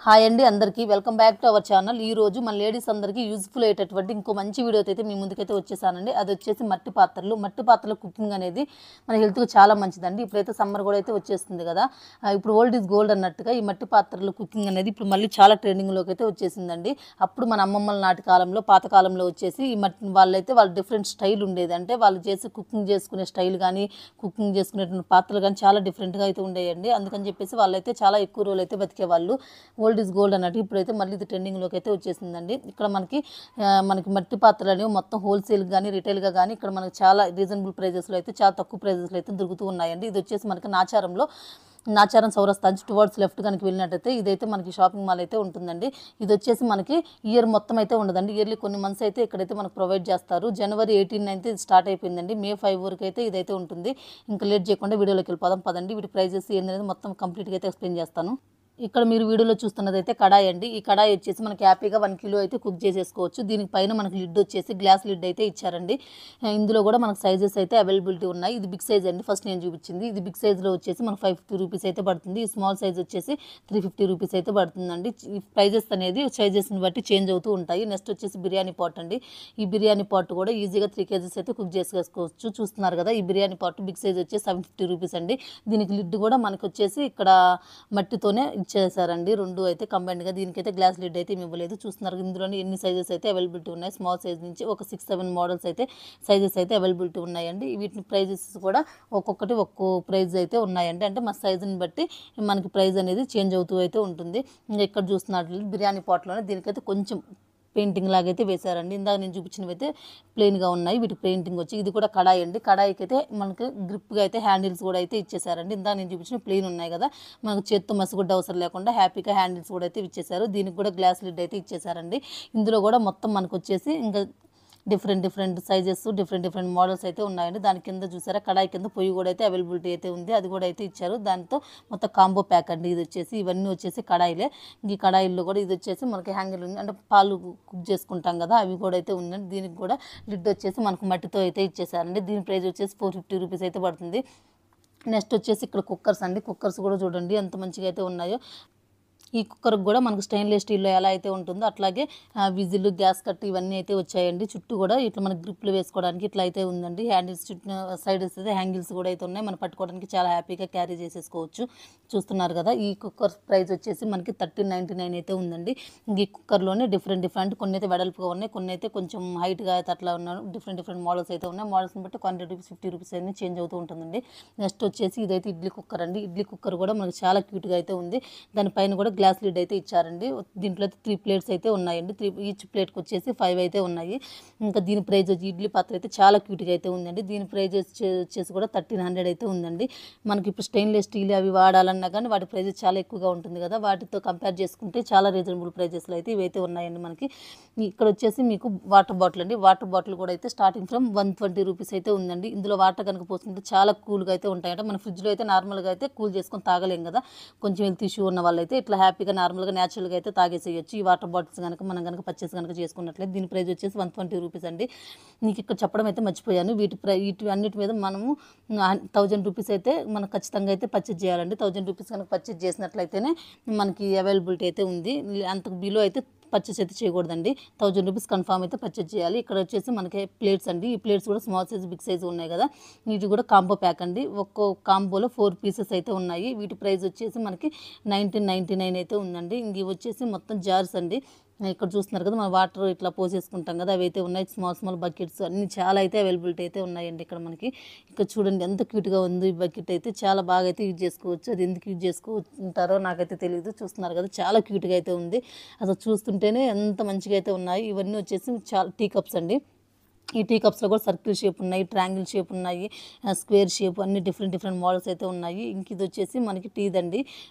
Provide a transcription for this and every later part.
Hi అండి అందరికీ welcome back to our channel. ఈ రోజు మన లేడీస్ అందరికీ యూజ్ఫుల్ అయ్యేటటువంటి ఇంకో మంచి వీడియోతో అయితే మీ ముందుకైతే వచ్చేసానండి. అది వచ్చేసి మట్టి పాత్రల కుకింగ్ అనేది మన హెల్త్కి చాలా మంచిదండి. ఇప్పుడైతే సమ్మర్ కూడా అయితే వచ్చేస్తుంది కదా, ఇప్పుడు ఓల్డ్ ఈజ్ గోల్డ్ అన్నట్టుగా ఈ మట్టి పాత్రల కుకింగ్ అనేది ఇప్పుడు మళ్ళీ చాలా ట్రెండింగ్లోకి అయితే వచ్చేసిందండి. అప్పుడు మన అమ్మమ్మల నాటి కాలంలో పాతకాలంలో వచ్చేసి ఈ మట్టి వాళ్ళ డిఫరెంట్ స్టైల్ ఉండేది. అంటే వాళ్ళు చేసి కుకింగ్ చేసుకునే స్టైల్ కానీ కుకింగ్ చేసుకునేటువంటి పాత్రలు కానీ చాలా డిఫరెంట్గా అయితే ఉండేయండి. అందుకని చెప్పేసి వాళ్ళైతే చాలా ఎక్కువ రోజులు అయితే బతికేవాళ్ళు. ఓల్డ్ ఈజ్ గోల్డ్ అన్నట్టు ఇప్పుడైతే మళ్ళీ ఇది ట్రెండింగ్లోకి అయితే వచ్చేసిందండి. ఇక్కడ మనకి మట్టి పాత్రలు అనేవి మొత్తం హోల్సేల్గా కానీ రిటైల్గా కానీ ఇక్కడ మనకి చాలా రీజనబుల్ ప్రైజెస్లో అయితే చాలా తక్కువ ప్రైజెస్లో అయితే దొరుకుతూ ఉన్నాయండి. ఇది వచ్చేసి మనకి నాచారం చౌరస్తా నుంచి టువర్డ్స్ లెఫ్ట్ కనుక వెళ్ళినట్టయితే ఇదైతే మనకి షాపింగ్ మాల్ అయితే ఉంటుందండి. ఇది వచ్చేసి మనకి ఇయర్ మొత్తం అయితే ఉండదండి, ఇయర్లీ కొన్ని మంత్స్ అయితే ఇక్కడైతే మనకు ప్రొవైడ్ చేస్తారు. జనవరి 18 అయితే ఇది స్టార్ట్ అయిపోయిందండి, మే 5 వరకు అయితే ఇదైతే ఉంటుంది. ఇంకా లేట్ చేయకుండా వీడియోలోకి వెళ్ళిపోదాం పదండి. వీటి ప్రైజెస్ ఏంటనేది మొత్తం కంప్లీట్గా అయితే ఎక్స్ప్లెయిన్ చేస్తాను. ఇక్కడ మీరు వీడియోలో చూస్తున్నది అయితే కడాయి అండి. ఈ కడాయి వచ్చేసి మనకి హ్యాపీగా 1 కిలో అయితే కుక్ చేసేసుకోవచ్చు. దీనికి పైన మనకి లిడ్ వచ్చేసి గ్లాస్ లిడ్ అయితే ఇచ్చారండి. ఇందులో కూడా మనకు సైజెస్ అయితే అవైలబిలిటీ ఉన్నాయి. ఇది బిగ్ సైజ్ అండి, ఫస్ట్ నేను చూపించింది. ఇది బిగ్ సైజ్లో వచ్చేసి మనకు 550 రూపీస్ అయితే పడుతుంది. ఈ స్మాల్ సైజ్ వచ్చేసి 350 రూపీస్ అయితే పడుతుందండి. ఈ ప్రైజెస్ అనేది సైజెస్ని బట్టి చేంజ్ అవుతూ ఉంటాయి. నెక్స్ట్ వచ్చేసి బిర్యానీ పాట్ అండి. ఈ బిర్యానీ పాట్ కూడా ఈజీగా 3 kgs అయితే కుక్ చేసుకోవచ్చు. చూస్తున్నారు కదా, ఈ బిర్యానీ పాట్ బిగ్ సైజ్ వచ్చేసి 750 రూపీస్ అండి. దీనికి లిడ్ కూడా మనకు వచ్చేసి ఇక్కడ మట్టితోనే ఇచ్చేసారండి. రెండు అయితే కంబైన్డ్గా. దీనికైతే గ్లాస్ లిడ్ అయితే ఇవ్వలేదు. చూస్తున్నారు ఇందులోనే ఎన్ని సైజెస్ అయితే అవైలబిలిటీ ఉన్నాయి. స్మాల్ సైజ్ నుంచి ఒక 6-7 మోడల్స్ అయితే సైజెస్ అయితే అవైలబిలిటీ ఉన్నాయండి. వీటిని ప్రైజెస్ కూడా ఒక్కొక్కటి ఒక్కో ప్రైజ్ అయితే ఉన్నాయండి. అంటే మన సైజుని బట్టి మనకి ప్రైజ్ అనేది చేంజ్ అవుతూ అయితే ఉంటుంది. ఇంకా ఇక్కడ చూస్తున్నట్లు బిర్యానీ పాట్లోనే దీనికైతే కొంచెం పెయింటింగ్ లాగైతే వేశారండి. ఇందాక నేను చూపించినవి అయితే ప్లెయిన్గా ఉన్నాయి. వీటి పెయింటింగ్ వచ్చి ఇది కూడా కడాయి అండి. కడాయికి అయితే మనకి గ్రిప్గా అయితే హ్యాండిల్స్ కూడా అయితే ఇచ్చేసారండి. ఇందాక నేను చూపించిన ప్లెయిన్ ఉన్నాయి కదా, మనకు చేత్తో మసుగుడ్డ అవసరం లేకుండా హ్యాపీగా హ్యాండిల్స్ కూడా అయితే ఇచ్చేసారు. దీనికి కూడా గ్లాస్ లిడ్ అయితే ఇచ్చేసారండి. ఇందులో కూడా మొత్తం మనకు వచ్చేసి ఇంకా డిఫరెంట్ సైజెస్ డిఫరెంట్ మోడల్స్ అయితే ఉన్నాయండి. దాని కింద చూసారా కడాయి కింద పొయ్యి కూడా అయితే అవైలబిలిటీ అయితే ఉంది, అది కూడా అయితే ఇచ్చారు. దాంతో మొత్తం కాంబో ప్యాక్ అండి. ఇది వచ్చేసి ఇవన్నీ వచ్చేసి కడాయిలే. ఈ కడాయిల్లో కూడా ఇది వచ్చేసి మనకి హ్యాంగిల్ ఉంది, అంటే పాలు కుక్ చేసుకుంటాం కదా, అవి కూడా అయితే ఉందండి. దీనికి కూడా లిడ్ వచ్చేసి మనకు మట్టితో అయితే ఇచ్చేసారండి. దీని ప్రైస్ వచ్చేసి 450 రూపీస్ అయితే పడుతుంది. నెక్స్ట్ వచ్చేసి ఇక్కడ కుక్కర్స్ అండి. కుక్కర్స్ కూడా చూడండి ఎంత మంచిగా అయితే ఉన్నాయో. ఈ కుక్కర్కి కూడా మనకు స్టెయిన్లెస్ స్టీల్లో ఎలా అయితే ఉంటుందో అట్లాగే విజిల్, గ్యాస్ కట్ ఇవన్నీ అయితే వచ్చాయండి. చుట్టూ కూడా ఇట్లా మనకి గ్రిప్లు వేసుకోవడానికి ఇట్లా అయితే ఉందండి. హ్యాండిల్స్ చుట్టూ సైడ్స్ అయితే హ్యాంగిల్స్ కూడా అయితే ఉన్నాయి. మనం పట్టుకోవడానికి చాలా హ్యాపీగా క్యారీ చేసేసుకోవచ్చు. చూస్తున్నారు కదా, ఈ కుక్కర్ ప్రైస్ వచ్చేసి మనకి 1399 అయితే ఉందండి. ఈ కుక్కర్లోనే డిఫరెంట్ కొన్ని అయితే వెడల్పుగా ఉన్నాయి, కొన్ని అయితే కొంచెం హైట్గా అయితే అట్లా ఉన్నారు. డిఫరెంట్ మోడల్స్ అయితే ఉన్నాయి. మోడల్స్ని బట్టి 100 రూపీస్ 50 రూపీస్ అనేది చేంజ్ అవుతూ ఉంటుందండి. నెక్స్ట్ వచ్చేసి ఇదైతే ఇడ్లీ కుక్కర్ అండి. ఇడ్లీ కుక్కర్ కూడా మనకి చాలా క్యూట్గా అయితే ఉంది. దానిపైన కూడా గ్లాస్ లిడ్ అయితే ఇచ్చారండి. దీంట్లో అయితే 3 ప్లేట్స్ అయితే ఉన్నాయండి. ఈచ్ ప్లేట్కి వచ్చేసి 5 అయితే ఉన్నాయి. ఇంకా దీని ప్రైస్ వచ్చి ఇడ్లీ పాత్ర అయితే చాలా క్యూట్గా అయితే ఉందండి. దీని ప్రైస్ వచ్చేసి కూడా 1300 అయితే ఉందండి. మనకి ఇప్పుడు స్టెయిన్లెస్ స్టీల్ అవి వాడాలన్నా కానీ వాటి ప్రైస్ చాలా ఎక్కువగా ఉంటుంది కదా, వాటితో కంపేర్ చేసుకుంటే చాలా రీజనబుల్ ప్రైజెస్లో అయితే ఇవైతే ఉన్నాయండి. మనకి ఇక్కడ వచ్చేసి మీకు వాటర్ బాటిల్ అండి. వాటర్ బాటిల్ కూడా అయితే స్టార్టింగ్ ఫ్రమ్ 120 రూపీస్ అయితే ఉందండి. ఇందులో వాటర్ కనుక పోసుకుంటే చాలా కూల్గా అయితే ఉంటాయంట. మన ఫ్రిడ్జ్లో అయితే నార్మల్గా అయితే కూల్ చేసుకొని తాగలేం కదా, కొంచెం హెల్త్ ఇష్యూ ఉన్న వాళ్ళైతే ఇట్లా హ్యాపీగా నార్మల్గా న్యాచురల్గా అయితే తాగేసేయచ్చు. ఈ వాటర్ బాటిల్స్ కనుక మనం కనుక పర్చేస్ కనుక చేసుకున్నట్లయితే దీని ప్రైస్ వచ్చేసి 120 రూపీస్ అండి. నీకు ఇక్కడ చెప్పడం అయితే మర్చిపోయాను. వీటి అన్నిటి మీద మనము 1000 రూపీస్ అయితే మనం ఖచ్చితంగా అయితే పర్చేస్ చేయాలండి. 1000 రూపీస్ కనుక పర్చేస్ చేసినట్లయితేనే మనకి అవైలబిలిటీ అయితే ఉంది. అంతకు బిలో అయితే పర్చేస్ అయితే చేయకూడదండి. 1000 రూపీస్ కన్ఫామ్ అయితే పర్చేస్ చేయాలి. ఇక్కడ వచ్చేసి మనకి ప్లేట్స్ అండి. ఈ ప్లేట్స్ కూడా స్మాల్ సైజ్ బిగ్ సైజ్ ఉన్నాయి కదా, ఇది కూడా కాంబో ప్యాక్ అండి. ఒక్కో కాంబోలో 4 పీసెస్ అయితే ఉన్నాయి. వీటి ప్రైస్ వచ్చేసి మనకి 1999 అయితే ఉందండి. ఇంక వచ్చేసి మొత్తం జార్స్ అండి. ఇక్కడ చూస్తున్నారు కదా, మనం వాటర్ ఇట్లా పోసేసుకుంటాం కదా, అవి అయితే ఉన్నాయి. స్మాల్ బకెట్స్ అన్ని చాలా అయితే అవైలబిలిటీ అయితే ఉన్నాయండి. ఇక్కడ చూడండి ఎంత క్యూట్గా ఉంది. ఈ బకెట్ అయితే చాలా బాగా అయితే యూజ్ చేసుకోవచ్చు. అది ఎందుకు యూజ్ చేసుకుంటారో నాకైతే తెలియదు. చూస్తున్నారు కదా, చాలా క్యూట్గా అయితే ఉంది. అసలు చూస్తుంటేనే ఎంత మంచిగా అయితే ఉన్నాయి. ఇవన్నీ వచ్చేసి చాలా టీ కప్స్ అండి. ఈ టీ కప్స్లో కూడా సర్కిల్ షేప్ ఉన్నాయి, ట్రయాంగిల్ షేప్ ఉన్నాయి, స్క్వేర్ షేప్, అన్ని డిఫరెంట్ మోడల్స్ అయితే ఉన్నాయి. ఇంక ఇది వచ్చేసి మనకి టీదండి.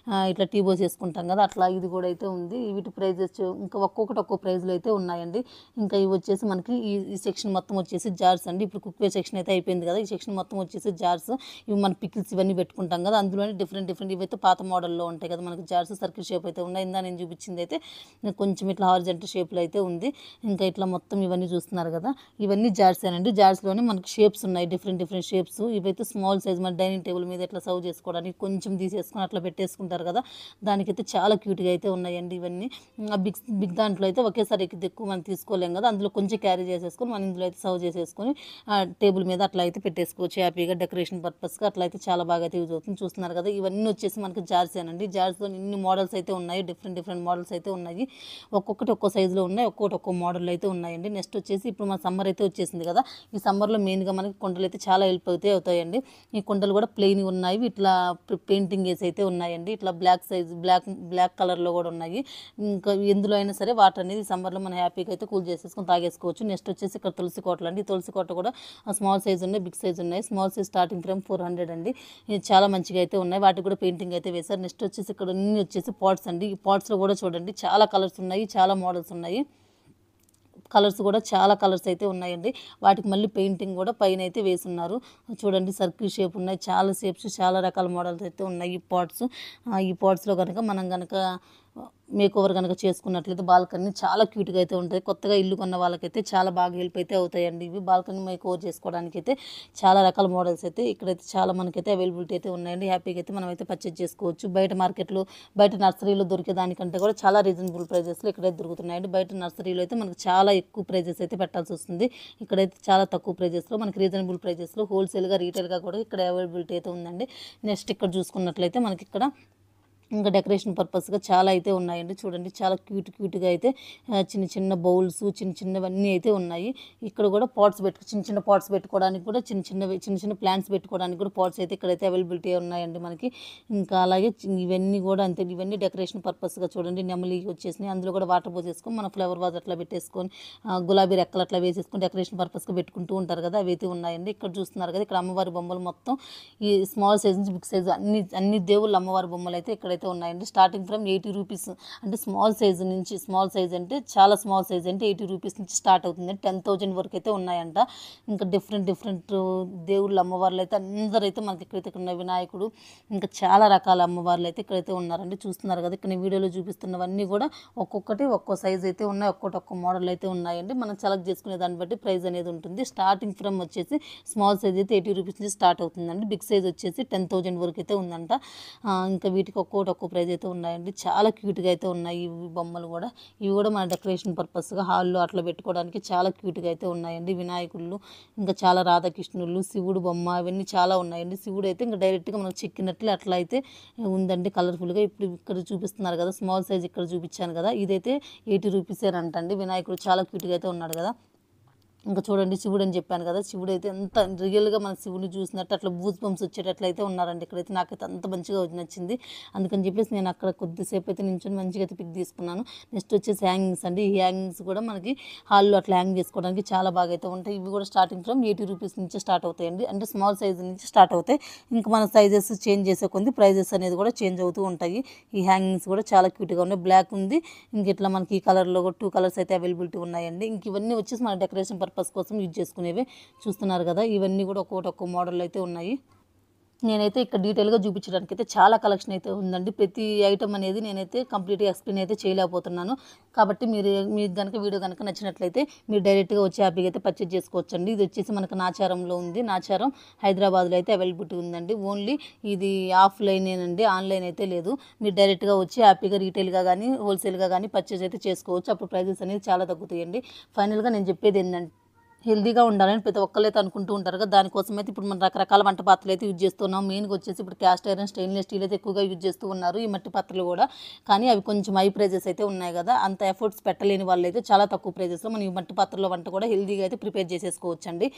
ఇట్లా టీ పోసేసుకుంటాం కదా, అట్లా ఇది కూడా అయితే ఉంది. వీటి ప్రైజెస్ ఇంకా ఒక్కొక్కటి ఒక్కో ప్రైజ్లో అయితే ఉన్నాయండి. ఇంకా ఇవి వచ్చేసి మనకి ఈ సెక్షన్ మొత్తం వచ్చేసి జార్స్ అండి. ఇప్పుడు కుక్వేర్ సెక్షన్ అయితే అయిపోయింది కదా, ఈ సెక్షన్ మొత్తం వచ్చేసి జార్స్. ఇవి మన పికిల్స్ ఇవన్నీ పెట్టుకుంటాం కదా, అందులోనే డిఫరెంట్ ఇవైతే పాత మోడల్లో ఉంటాయి కదా మనకి జార్స్. సర్కిల్ షేప్ అయితే ఉన్నాయి. ఇందా నేను చూపించింది అయితే కొంచెం ఇట్లా హారిజంటల్ షేప్లో అయితే ఉంది. ఇంకా ఇట్లా మొత్తం ఇవన్నీ చూస్తున్నారు కదా, ఇవన్నీ ఇవన్నీ జార్సేనండి. జార్స్లోనే మనకి షేప్స్ ఉన్నాయి, డిఫరెంట్ డిఫరెంట్ షేప్స్. ఇవైతే స్మాల్ సైజ్ మన డైనింగ్ టేబుల్ మీద ఇట్లా సర్వ్ చేసుకోవడానికి కొంచెం తీసేసుకొని అట్లా పెట్టేసుకుంటారు కదా, దానికైతే చాలా క్యూట్గా అయితే ఉన్నాయండి ఇవన్నీ. బిగ్ బిగ్ దాంట్లో అయితే ఒకేసారి ఎక్కువ మనం తీసుకోలేం కదా, అందులో కొంచెం క్యారీ చేసేసుకొని మనం ఇందులో అయితే సర్వ్ చేసేసుకొని టేబుల్ మీద అట్లా అయితే పెట్టేసుకోవచ్చు హ్యాపీగా డెకరేషన్ పర్పస్గా. అట్లా అయితే చాలా బాగా అయితే యూజ్ అవుతుంది. చూస్తున్నారు కదా, ఇవన్నీ వచ్చేసి మనకి జార్సేనండి. జార్స్లో ఇన్ని మోడల్స్ అయితే ఉన్నాయి, డిఫరెంట్ డిఫరెంట్ మోడల్స్ అయితే ఉన్నాయి. ఒక్కొక్కటి ఒక్కో సైజులో ఉన్నాయి, ఒక్కొక్కటి ఒక్కో మోడల్ అయితే ఉన్నాయండి. నెక్స్ట్ వచ్చేసి ఇప్పుడు మన సమ్మర్ అయితే వచ్చేసింది కదా, ఈ సమ్మర్లో మెయిన్గా మనకి కొండలు అయితే చాలా హెల్ప్ అయితే అవుతాయండి. ఈ కొండలు కూడా ప్లెయిన్ ఉన్నాయి, ఇట్లా పెయింటింగ్ వేసి అయితే ఉన్నాయండి. ఇట్లా బ్లాక్ సైజ్ బ్లాక్ కలర్లో కూడా ఉన్నాయి. ఇంకా ఎందులో అయినా సరే వాటర్ అనేది సమ్మర్లో మనం హ్యాపీగా అయితే కూల్ చేసేసుకొని తాగేసుకోవచ్చు. నెక్స్ట్ వచ్చేసి ఇక్కడ తులసి కోటలు అండి. తులసి కోట కూడా స్మాల్ సైజ్ ఉన్నాయి, బిగ్ సైజ్ ఉన్నాయి. స్మాల్ సైజ్ స్టార్టింగ్ ఫ్రమ్ 400 అండి. ఇది చాలా మంచిగా అయితే ఉన్నాయి, వాటికి కూడా పెయింటింగ్ అయితే వేశారు. నెక్స్ట్ వచ్చేసి ఇక్కడ అన్ని వచ్చేసి పాట్స్ అండి. ఈ పాట్స్లో కూడా చూడండి చాలా కలర్స్ ఉన్నాయి, చాలా మోడల్స్ ఉన్నాయి. కలర్స్ కూడా చాలా కలర్స్ అయితే ఉన్నాయండి. వాటికి మళ్ళీ పెయింటింగ్ కూడా పైన అయితే వేసున్నారు. చూడండి సర్కిల్ షేప్ ఉన్నాయి, చాలా షేప్స్, చాలా రకాల మోడల్స్ అయితే ఉన్నాయి ఈ పాట్స్. ఈ పాట్స్లో కనుక మనం కనుక మేక్ ఓవర్ కనుక చేసుకున్నట్లయితే బాల్కనీ చాలా క్యూట్గా అయితే ఉంటుంది. కొత్తగా ఇల్లు కొన్న వాళ్ళకైతే చాలా బాగా హెల్ప్ అయితే అవుతాయండి ఇవి. బాల్కనీ మేక్ ఓవర్ చేసుకోవడానికి అయితే చాలా రకాల మోడల్స్ అయితే ఇక్కడైతే చాలా మనకైతే అవైలబిలిటీ అయితే ఉన్నాయండి. హ్యాపీగా అయితే మనం అయితే పర్చేజ్ చేసుకోవచ్చు. బయట మార్కెట్లో బయట నర్సరీలో దొరికే దానికంటే కూడా చాలా రీజనబుల్ ప్రైజెస్లో ఇక్కడైతే దొరుకుతున్నాయండి. బయట నర్సరీలో అయితే మనకు చాలా ఎక్కువ ప్రైజెస్ అయితే పెట్టాల్సి వస్తుంది. ఇక్కడైతే చాలా తక్కువ ప్రైజెస్లో మనకి రీజనబుల్ ప్రైజెస్లో హోల్సేల్గా రీటైల్గా కూడా ఇక్కడ అవైలబిలిటీ అయితే ఉందండి. నెక్స్ట్ ఇక్కడ చూసుకున్నట్లయితే మనకి ఇక్కడ ఇంకా డెకరేషన్ పర్పస్గా చాలా అయితే ఉన్నాయండి. చూడండి చాలా క్యూట్గా అయితే చిన్న చిన్న బౌల్స్, చిన్న చిన్నవన్నీ అయితే ఉన్నాయి. ఇక్కడ కూడా పాట్స్ చిన్న చిన్న పాట్స్ పెట్టుకోవడానికి కూడా చిన్న చిన్న ప్లాంట్స్ పెట్టుకోవడానికి కూడా పాట్స్ అయితే ఇక్కడైతే అవైలబిలిటీ ఉన్నాయండి మనకి. ఇంకా అలాగే ఇవన్నీ కూడా అంతే, ఇవన్నీ డెకరేషన్ పర్పస్గా చూడండి నెమలి వచ్చేసినాయి. అందులో కూడా వాటర్ పోసేసుకొని మన ఫ్లవర్ వాజ్ అట్లా పెట్టేసుకొని గులాబీ రెక్కలు అట్లా వేసేసుకొని డెకరేషన్ పర్పస్గా పెట్టుకుంటూ ఉంటారు కదా, అవి అయితే ఉన్నాయండి. ఇక్కడ చూస్తున్నారు కదా, ఇక్కడ అమ్మవారి బొమ్మలు మొత్తం ఈ స్మాల్ సైజ్ నుంచి బిగ్ సైజ్ అన్ని దేవుళ్ళు అమ్మవారి బొమ్మలు అయితే ఇక్కడ అయితే ఉన్నాయండి. స్టార్టింగ్ ఫ్రమ్ 80 రూపీస్ అంటే స్మాల్ సైజ్ నుంచి, స్మాల్ సైజ్ అంటే చాలా స్మాల్ సైజ్ అంటే 80 రూపీస్ నుంచి స్టార్ట్ అవుతుంది. 10,000 వరకు అయితే ఉన్నాయంట. ఇంకా డిఫరెంట్ దేవుళ్ళు అమ్మవార్లు అయితే అందరైతే మనకి ఇక్కడైతే ఉన్న వినాయకుడు, ఇంకా చాలా రకాల అమ్మవార్లు అయితే ఇక్కడైతే ఉన్నారండి. చూస్తున్నారు కదా, ఇక్కడ వీడియోలో చూపిస్తున్నవన్నీ కూడా ఒక్కొక్కటి ఒక్కో సైజ్ అయితే ఉన్నాయి, ఒక్కొక్క మోడల్ అయితే ఉన్నాయండి. మనం సెలెక్ట్ చేసుకునే దాన్ని బట్టి ప్రైస్ అనేది ఉంటుంది. స్టార్టింగ్ ఫ్రమ్ వచ్చేసి స్మాల్ సైజ్ అయితే 80 రూపీస్ నుంచి స్టార్ట్ అవుతుందండి. బిగ్ సైజ్ వచ్చేసి 10,000 వరకు అయితే ఉందంట. ఇంకా వీటికి ఒక్కొక్క ప్రైజ్ అయితే ఉన్నాయండి. చాలా క్యూట్గా అయితే ఉన్నాయి ఇవి బొమ్మలు కూడా. ఇవి కూడా మన డెకరేషన్ పర్పస్గా హాల్లో అట్లా పెట్టుకోవడానికి చాలా క్యూట్గా అయితే ఉన్నాయండి. వినాయకుళ్ళు, ఇంకా చాలా రాధాకృష్ణులు, శివుడు బొమ్మ, ఇవన్నీ చాలా ఉన్నాయండి. శివుడు అయితే ఇంకా డైరెక్ట్గా మనకు చెక్కినట్లు అట్లా అయితే ఉందండి కలర్ఫుల్గా. ఇప్పుడు ఇక్కడ చూపిస్తున్నారు కదా స్మాల్ సైజ్, ఇక్కడ చూపించాను కదా, ఇదైతే 80 రూపీసే అంటండి. వినాయకుడు చాలా క్యూట్గా అయితే ఉన్నాడు కదా. ఇంకా చూడండి శివుడు అని చెప్పాను కదా, శివుడు అయితే ఎంత రియల్గా మన శివుని చూసినట్టు అట్లా బూజ్ బంప్స్ వచ్చేటట్లయితే ఉన్నారండి. ఇక్కడైతే నాకైతే అంత మంచిగా నచ్చింది. అందుకని చెప్పేసి నేను అక్కడ కొద్దిసేపు అయితే నించొని మంచిగా అయితే పిక్ తీసుకున్నాను. నెక్స్ట్ వచ్చేసి హ్యాంగింగ్స్ అండి. ఈ హ్యాంగింగ్స్ కూడా మనకి హాల్లో అట్లా హ్యాంగ్ చేసుకోవడానికి చాలా బాగా అయితే ఉంటాయి. ఇవి కూడా స్టార్టింగ్ ఫ్రమ్ 80 రూపీస్ నుంచి స్టార్ట్ అవుతాయండి. అంటే స్మాల్ సైజ్ నుంచి స్టార్ట్ అవుతాయి. ఇంకా మన సైజెస్ చేంజ్ చేసే కొద్ది ప్రైజెస్ అనేది కూడా చేంజ్ అవుతూ ఉంటాయి. ఈ హ్యాంగింగ్స్ కూడా చాలా క్యూట్గా ఉన్నాయి. బ్లాక్ ఉంది, ఇంక ఇట్లా మనకి ఈ కలర్లో కూడా 2 కలర్స్ అయితే అవైలబిలిటీ ఉన్నాయండి. ఇంక ఇవన్నీ వచ్చేసి మన డెకరేషన్ పర్పస్ కోసం యూజ్ చేసుకునేవి. చూస్తున్నారు కదా, ఇవన్నీ కూడా ఒక్కొక్క మోడల్ అయితే ఉన్నాయి. నేనైతే ఇక్కడ డీటెయిల్గా చూపించడానికి అయితే చాలా కలెక్షన్ అయితే ఉందండి. ప్రతి ఐటమ్ అనేది నేనైతే కంప్లీట్గా ఎక్స్ప్లెయిన్ అయితే చేయలేకపోతున్నాను. కాబట్టి మీకు కనుక వీడియో కనుక నచ్చినట్లయితే మీరు డైరెక్ట్గా వచ్చి హ్యాపీగా అయితే పర్చేజ్ చేసుకోవచ్చండి. ఇది వచ్చేసి మనకు నాచారంలో ఉంది. నాచారం హైదరాబాద్లో అయితే అవైలబిలిటీ ఉందండి. ఓన్లీ ఇది ఆఫ్లైనేనండి, ఆన్లైన్ అయితే లేదు. మీరు డైరెక్ట్గా వచ్చి హ్యాపీగా రీటైల్గా కానీ హోల్సేల్గా కానీ పర్చేజ్ అయితే చేసుకోవచ్చు. అప్పుడు ప్రైజెస్ అనేది చాలా తగ్గుతాయండి. ఫైనల్గా నేను చెప్పేది ఏంటంటే హెల్దీగా ఉండాలని ప్రతి ఒక్కరైతే అనుకుంటూ ఉంటారు కదా, దానికోసం అయితే ఇప్పుడు మనం రకరకాల వంట పాత్రలు అయితే యూజ్ చేస్తున్నాం. మెయిన్గా వచ్చేసి ఇప్పుడు క్యాస్ట్ ఐరన్, స్టెయిన్లెస్ స్టీల్ అయితే ఎక్కువగా యూజ్ చేస్తూ ఉన్నారు, ఈ మట్టి పాత్రలు కూడా. కానీ అవి కొంచెం హై ప్రైజెస్ అయితే ఉన్నాయి కదా, అంత ఎఫర్ట్స్ పెట్టలేని వాళ్ళు అయితే చాలా తక్కువ ప్రైజెస్లో మనం ఈ మట్టి పాత్రలో వంట కూడా హెల్దీగా అయితే ప్రిపేర్ చేసేసుకోవచ్చండి.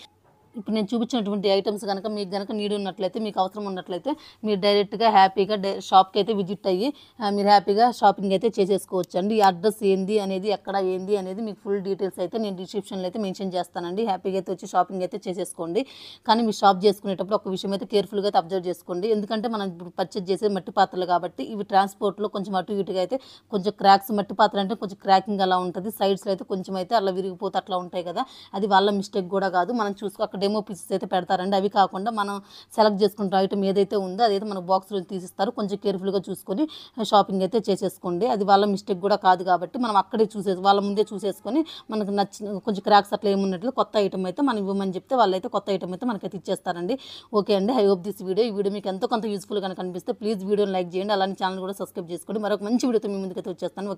ఇప్పుడు నేను చూపించినటువంటి ఐటమ్స్ కనుక మీకు కనుక నీడ్ ఉన్నట్లయితే, మీకు అవసరం ఉన్నట్లయితే మీరు డైరెక్ట్గా హ్యాపీగా షాప్కి అయితే విజిట్ అయ్యి మీరు హ్యాపీగా షాపింగ్ అయితే చేసేసుకోవచ్చు అండి. ఈ అడ్రస్ ఏంది అనేది, ఎక్కడ ఏంది అనేది మీకు ఫుల్ డీటెయిల్స్ అయితే నేను డిస్క్రిప్షన్లో అయితే మెన్షన్ చేస్తానండి. హ్యాపీగా అయితే వచ్చి షాపింగ్ అయితే చేసేసుకోండి. కానీ మీరు షాప్ చేసుకునేటప్పుడు ఒక విషయం అయితే కేర్ఫుల్గా అయితే అబ్జర్వ్ చేసుకోండి. ఎందుకంటే మనం ఇప్పుడు పర్చేజ్ చేసే మట్టి పాత్రలు కాబట్టి ఇవి ట్రాన్స్పోర్ట్లో కొంచెం అటు ఇటుగా అయితే కొంచెం క్రాక్స్, మట్టి పాత్ర అంటే కొంచెం క్రాకింగ్ అలా ఉంటుంది. సైడ్స్లో అయితే కొంచెం అయితే అలా విరిగిపోతే అట్లా ఉంటాయి కదా, అది వాళ్ళ మిస్టేక్ కూడా కాదు. మనం చూసుకో అక్కడ డెమో పీసెస్ అయితే పెడతారండి. అవి కాకుండా మనం సెలెక్ట్ చేసుకుంటాం ఐటమ్ ఏదైతే ఉందో అదైతే మన బాక్స్లో తీసిస్తారు. కొంచెం కేర్ఫుల్గా చూసుకొని షాపింగ్ అయితే చేసేసుకోండి. అది వాళ్ళ మిస్టేక్ కూడా కాదు కాబట్టి మనం అక్కడే వాళ్ళ ముందే చూసేసుకొని మనకు నచ్చిన కొంచెం క్రాక్స్ అట్లా ఏమున్నట్లు కొత్త ఐటమ్ అయితే మనం ఇవ్వమని చెప్తే వాళ్ళైతే కొత్త ఐటమ్ అయితే మనకైతే ఇచ్చేస్తారండి. ఓకే అండి, ఐ హోప్ దిస్ వీడియో ఈ వీడియో మీకు ఎంతో కొంత యూస్ఫుల్ కనుక అనిపిస్తే ప్లీజ్ వీడియోని లైక్ చేయండి. అలానే ఛానల్ కూడా సబ్స్క్రైబ్ చేసుకోండి. మరొక మంచి వీడియోతో మీ ముందుకైతే వచ్చేస్తాను.